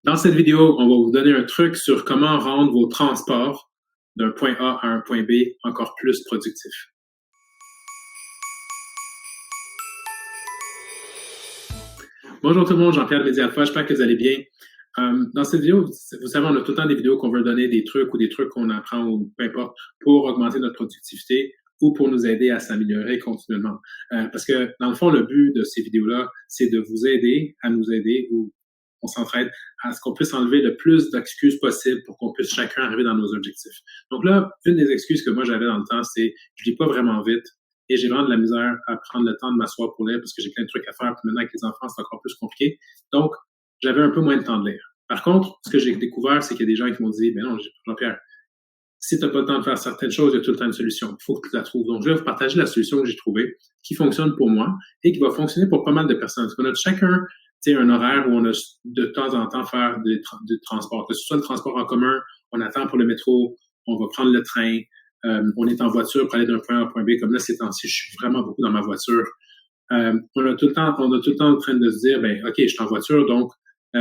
Dans cette vidéo, on va vous donner un truc sur comment rendre vos transports d'un point A à un point B encore plus productifs. Bonjour tout le monde, Jean-Pierre de Média Alpha, j'espère que vous allez bien. Dans cette vidéo, vous savez, on a tout le temps des vidéos qu'on veut donner des trucs ou des trucs qu'on apprend ou peu importe pour augmenter notre productivité ou pour nous aider à s'améliorer continuellement. Parce que dans le fond, le but de ces vidéos-là, c'est de vous aider à nous aider ou on s'entraide à ce qu'on puisse enlever le plus d'excuses possibles pour qu'on puisse chacun arriver dans nos objectifs. Donc là, une des excuses que moi j'avais dans le temps, c'est je lis pas vraiment vite et j'ai vraiment de la misère à prendre le temps de m'asseoir pour lire parce que j'ai plein de trucs à faire. Puis maintenant avec les enfants, c'est encore plus compliqué. Donc, j'avais un peu moins de temps de lire. Par contre, ce que j'ai découvert, c'est qu'il y a des gens qui m'ont dit, ben non, Jean-Pierre, si tu n'as pas le temps de faire certaines choses, il y a tout le temps une solution. Il faut que tu la trouves. Donc, je vais vous partager la solution que j'ai trouvée, qui fonctionne pour moi et qui va fonctionner pour pas mal de personnes. Parce qu'on a chacun un horaire où on a de temps en temps faire du transport. Que ce soit le transport en commun, on attend pour le métro, on va prendre le train, on est en voiture pour aller d'un point A à un point B. Comme là, ces temps-ci, je suis vraiment beaucoup dans ma voiture. On a tout le temps en train de se dire, ben ok, je suis en voiture, donc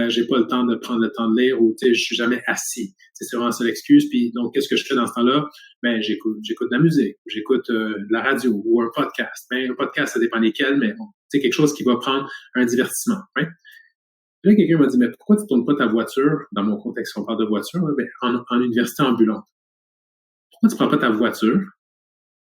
j'ai pas le temps de prendre le temps de lire ou je suis jamais assis. C'est vraiment ça l'excuse. Puis donc, qu'est-ce que je fais dans ce temps-là? Ben j'écoute de la musique, j'écoute de la radio ou un podcast. Ben un podcast, ça dépend lesquels, mais bon, c'est quelque chose qui va prendre un divertissement. Right? Puis là, quelqu'un m'a dit, mais pourquoi tu tournes pas ta voiture, dans mon contexte, on parle de voiture, ben, en université ambulante? Pourquoi tu prends pas ta voiture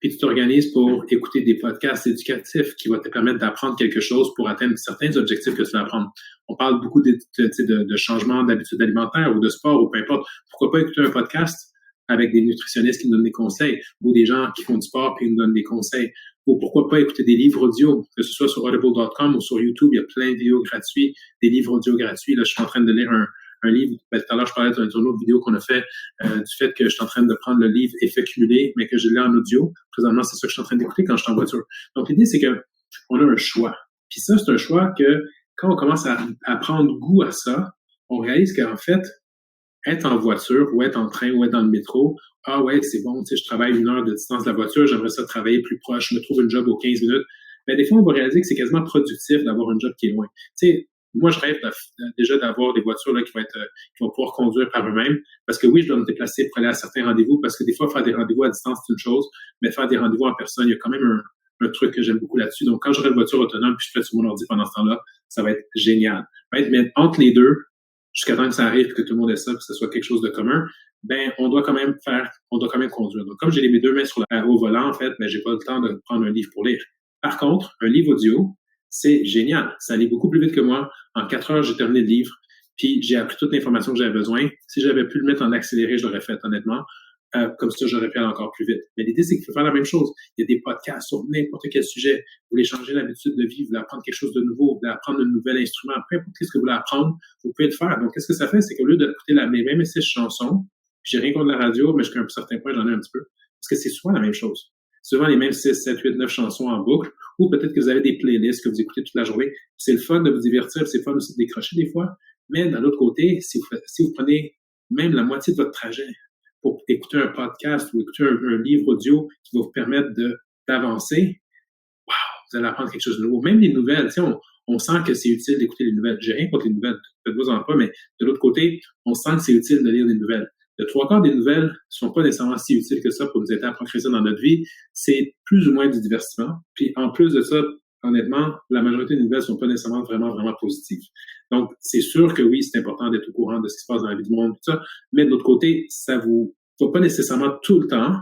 puis tu t'organises pour écouter des podcasts éducatifs qui vont te permettre d'apprendre quelque chose pour atteindre certains objectifs que tu vas apprendre. On parle beaucoup de changements d'habitudes alimentaires ou de sport ou peu importe. Pourquoi pas écouter un podcast avec des nutritionnistes qui nous donnent des conseils ou des gens qui font du sport puis qui nous donnent des conseils? Ou pourquoi pas écouter des livres audio, que ce soit sur audible.com ou sur YouTube, il y a plein de vidéos gratuites, des livres audio gratuits. Là, je suis en train de lire un livre. Tout à l'heure, je parlais d'une autre vidéo qu'on a fait du fait que je suis en train de prendre le livre Effet cumulé, mais que je l'ai en audio. Présentement, c'est ça que je suis en train d'écouter quand je suis en voiture. Donc, l'idée, c'est que on a un choix. Puis ça, c'est un choix que quand on commence à prendre goût à ça, on réalise qu'en fait, être en voiture ou être en train ou être dans le métro, ah ouais, c'est bon, tu sais, je travaille 1 heure de distance de la voiture, j'aimerais ça travailler plus proche, je me trouve une job aux 15 minutes. Mais des fois, on va réaliser que c'est quasiment productif d'avoir une job qui est loin. Tu sais, moi, je rêve déjà d'avoir des voitures là, qui vont pouvoir conduire par eux-mêmes. Parce que oui, je dois me déplacer pour aller à certains rendez-vous, parce que des fois, faire des rendez-vous à distance, c'est une chose, mais faire des rendez-vous en personne, il y a quand même un truc que j'aime beaucoup là-dessus. Donc, quand j'aurai une voiture autonome puis je fais sur mon ordi pendant ce temps-là, ça va être génial. Mais entre les deux, jusqu'à temps que ça arrive, que tout le monde ait ça, que ce soit quelque chose de commun, ben, on doit quand même conduire. Donc, comme j'ai les mes 2 mains au volant, en fait, ben, j'ai pas le temps de prendre un livre pour lire. Par contre, un livre audio, c'est génial. Ça allait beaucoup plus vite que moi. En 4 heures, j'ai terminé le livre, puis j'ai appris toute l'information que j'avais besoin. Si j'avais pu le mettre en accéléré, je l'aurais fait, honnêtement. Comme ça, j'aurais pu aller encore plus vite. Mais l'idée, c'est qu'il faut faire la même chose. Il y a des podcasts sur n'importe quel sujet. Vous voulez changer l'habitude de vie, vous voulez apprendre quelque chose de nouveau, vous voulez apprendre un nouvel instrument, peu importe ce que vous voulez apprendre, vous pouvez le faire. Donc, qu'est-ce que ça fait? C'est qu'au lieu d'écouter les mêmes 6 chansons, j'ai rien contre la radio, mais jusqu'à un certain point, j'en ai un petit peu. Parce que c'est souvent la même chose. Souvent les mêmes 6, 7, 8, 9 chansons en boucle, ou peut-être que vous avez des playlists que vous écoutez toute la journée. C'est le fun de vous divertir, c'est le fun aussi de décrocher des fois. Mais d'un autre côté, si vous prenez même la moitié de votre trajet pour écouter un podcast ou écouter un livre audio qui va vous permettre d'avancer, wow, vous allez apprendre quelque chose de nouveau. Même les nouvelles, on sent que c'est utile d'écouter les nouvelles. J'ai rien contre les nouvelles, faites-vous-en pas, mais de l'autre côté, on sent que c'est utile de lire des nouvelles. Le 3/4 des nouvelles ne sont pas nécessairement si utiles que ça pour nous aider à progresser dans notre vie. C'est plus ou moins du divertissement. Puis en plus de ça, honnêtement, la majorité des nouvelles ne sont pas nécessairement vraiment positives. Donc, c'est sûr que oui, c'est important d'être au courant de ce qui se passe dans la vie du monde, tout ça. Mais de l'autre côté, ça vous va pas nécessairement tout le temps,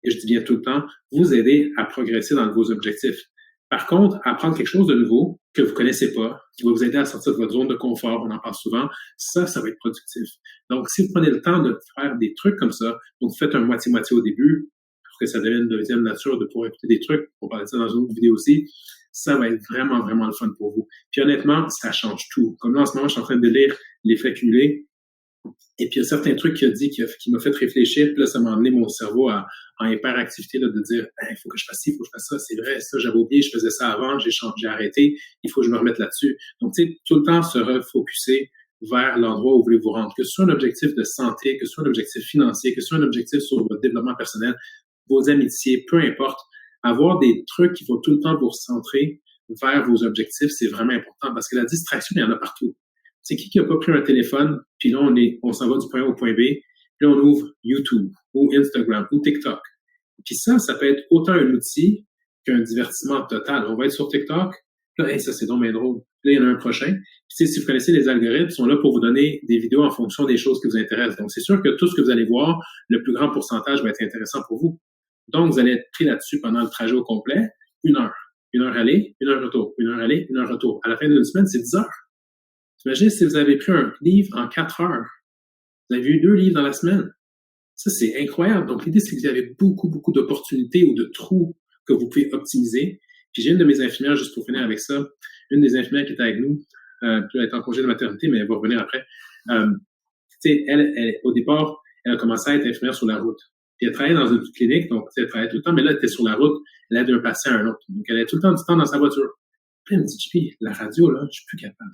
et je dis bien tout le temps, vous aider à progresser dans vos objectifs. Par contre, apprendre quelque chose de nouveau que vous connaissez pas, qui va vous aider à sortir de votre zone de confort, on en parle souvent, ça va être productif. Donc, si vous prenez le temps de faire des trucs comme ça, donc faites un moitié-moitié au début, pour que ça devienne une deuxième nature de pouvoir écouter des trucs, on parlait de ça dans une autre vidéo aussi, ça va être vraiment le fun pour vous. Puis honnêtement, ça change tout. Comme là, en ce moment, je suis en train de lire L'effet cumulé, et puis il y a certains trucs qu'il a dit qui m'a fait réfléchir, puis là, ça m'a amené mon cerveau en hyperactivité, là, de dire il faut que je fasse ci, il faut que je fasse ça, c'est vrai, ça, j'avais oublié, je faisais ça avant, j'ai arrêté, il faut que je me remette là-dessus. Donc, tu sais, tout le temps se refocuser vers l'endroit où vous voulez vous rendre, que ce soit un objectif de santé, que ce soit un objectif financier, que ce soit un objectif sur votre développement personnel, vos amitiés, peu importe, avoir des trucs qui vont tout le temps vous recentrer vers vos objectifs, c'est vraiment important parce que la distraction, il y en a partout. C'est qui a pas pris un téléphone, puis là, on s'en va du point A au point B, puis là, on ouvre YouTube, ou Instagram, ou TikTok. Puis ça peut être autant un outil qu'un divertissement total. On va être sur TikTok, puis là, hey, ça, c'est donc bien drôle. Puis là, il y en a un prochain. Puis si vous connaissez les algorithmes, ils sont là pour vous donner des vidéos en fonction des choses qui vous intéressent. Donc, c'est sûr que tout ce que vous allez voir, le plus grand pourcentage va être intéressant pour vous. Donc, vous allez être pris là-dessus pendant le trajet au complet, 1 heure. 1 heure aller, 1 heure retour. 1 heure aller, 1 heure retour. À la fin d'une semaine, c'est 10 heures. Imaginez si vous avez pris un livre en 4 heures. Vous avez eu 2 livres dans la semaine. Ça, c'est incroyable. Donc, l'idée, c'est que vous avez beaucoup, beaucoup d'opportunités ou de trous que vous pouvez optimiser. Puis, j'ai une de mes infirmières, juste pour finir avec ça, une des infirmières qui était avec nous, elle est en congé de maternité, mais elle va revenir après. Elle, au départ, elle a commencé à être infirmière sur la route. Puis, elle travaillait dans une clinique, donc elle travaillait tout le temps, mais là, elle était sur la route, elle allait d'un patient à un autre. Donc, elle avait tout le temps du temps dans sa voiture. Puis, elle me dit, JP, la radio, là, je suis plus capable.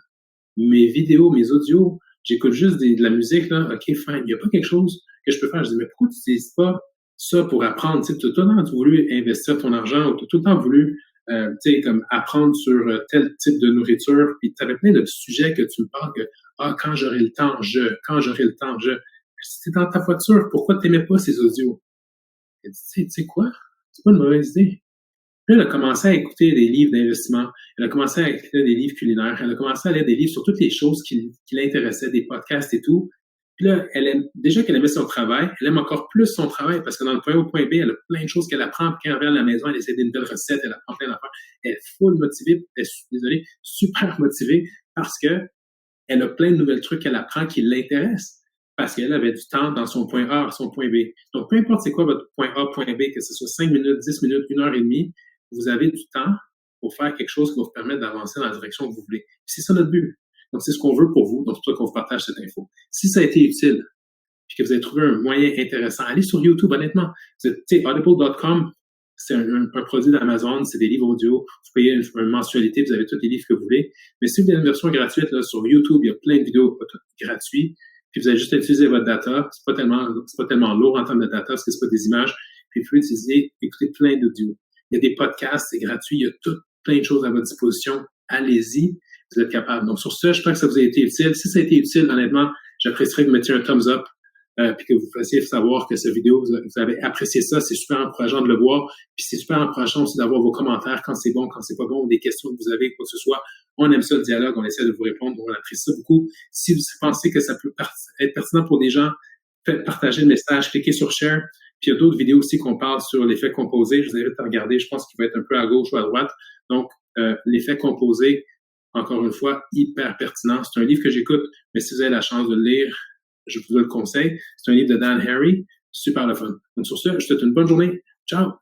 Mes vidéos, mes audios, j'écoute juste de la musique, là, OK, fine. Il n'y a pas quelque chose que je peux faire. Je dis, mais pourquoi tu n'utilises pas ça pour apprendre? Tu sais, tu as tout le temps voulu investir ton argent ou tu as tout le temps voulu, tu sais, comme apprendre sur tel type de nourriture. Puis tu avais plein de sujets que tu me parles que, quand j'aurai le temps, quand j'aurai le temps, Si t'es dans ta voiture, pourquoi tu n'aimais pas ces audios? Elle dit, tu sais quoi? C'est pas une mauvaise idée. Puis elle a commencé à écouter des livres d'investissement, elle a commencé à écouter des livres culinaires, elle a commencé à lire des livres sur toutes les choses qui l'intéressaient, des podcasts et tout. Puis là, déjà qu'elle aimait son travail, elle aime encore plus son travail parce que dans le point A au point B, elle a plein de choses qu'elle apprend. Puis quand elle revient à la maison, elle essaie d'une nouvelle recette, elle apprend plein d'affaires. Elle est full motivée, super motivée parce que elle a plein de nouvelles trucs qu'elle apprend qui l'intéressent parce qu'elle avait du temps dans son point A à son point B. Donc, peu importe c'est quoi votre point A, point B, que ce soit 5 minutes, 10 minutes, 1 heure et demie, vous avez du temps pour faire quelque chose qui va vous permettre d'avancer dans la direction que vous voulez. C'est ça notre but. Donc, c'est ce qu'on veut pour vous. Donc, c'est pour ça qu'on vous partage cette info. Si ça a été utile, puis que vous avez trouvé un moyen intéressant, allez sur YouTube, honnêtement. Audible.com, c'est un produit d'Amazon, c'est des livres audio. Vous payez une mensualité, vous avez tous les livres que vous voulez. Mais si vous avez une version gratuite, là, sur YouTube, il y a plein de vidéos gratuites. Puis vous avez juste à utiliser votre data. C'est pas tellement lourd en termes de data parce que c'est pas des images. Puis vous pouvez écouter plein d'audio. Il y a des podcasts, c'est gratuit. Il y a plein de choses à votre disposition. Allez-y. Vous êtes capable. Donc, sur ce, j'espère que ça vous a été utile. Si ça a été utile, honnêtement, j'apprécierais que vous mettiez un thumbs up, puis que vous fassiez savoir que cette vidéo, vous avez apprécié ça. C'est super encourageant de le voir. Puis c'est super encourageant aussi d'avoir vos commentaires quand c'est bon, quand c'est pas bon, des questions que vous avez, quoi que ce soit. On aime ça, le dialogue. On essaie de vous répondre. On apprécie ça beaucoup. Si vous pensez que ça peut être pertinent pour des gens, faites partager le message, cliquez sur share. Puis il y a d'autres vidéos aussi qu'on parle sur l'effet composé. Je vous invite à regarder. Je pense qu'il va être un peu à gauche ou à droite. Donc, l'effet composé, encore une fois, hyper pertinent. C'est un livre que j'écoute, mais si vous avez la chance de le lire, je vous le conseille. C'est un livre de Dan Harry. Super le fun. Donc, sur ce, je te souhaite une bonne journée. Ciao!